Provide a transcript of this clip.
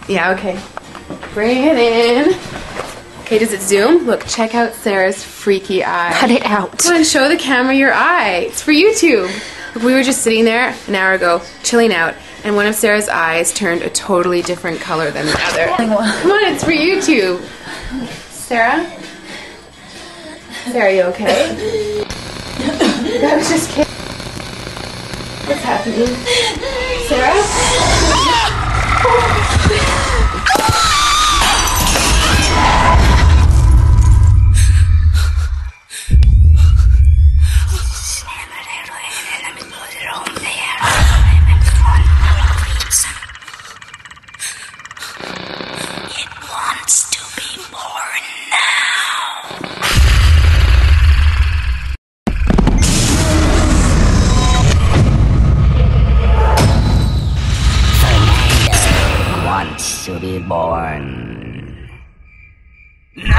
Yeah, okay. Bring it in. Okay, does it zoom? Look, check out Sarah's freaky eye. Cut it out. Come on, show the camera your eye. It's for YouTube. Look, we were just sitting there an hour ago, chilling out, and one of Sarah's eyes turned a totally different color than the other. Come on, it's for YouTube. Sarah? Sarah, are you okay? I was just kidding. What's happening? Sarah? It wants to be born now. Fernando wants to be born. No!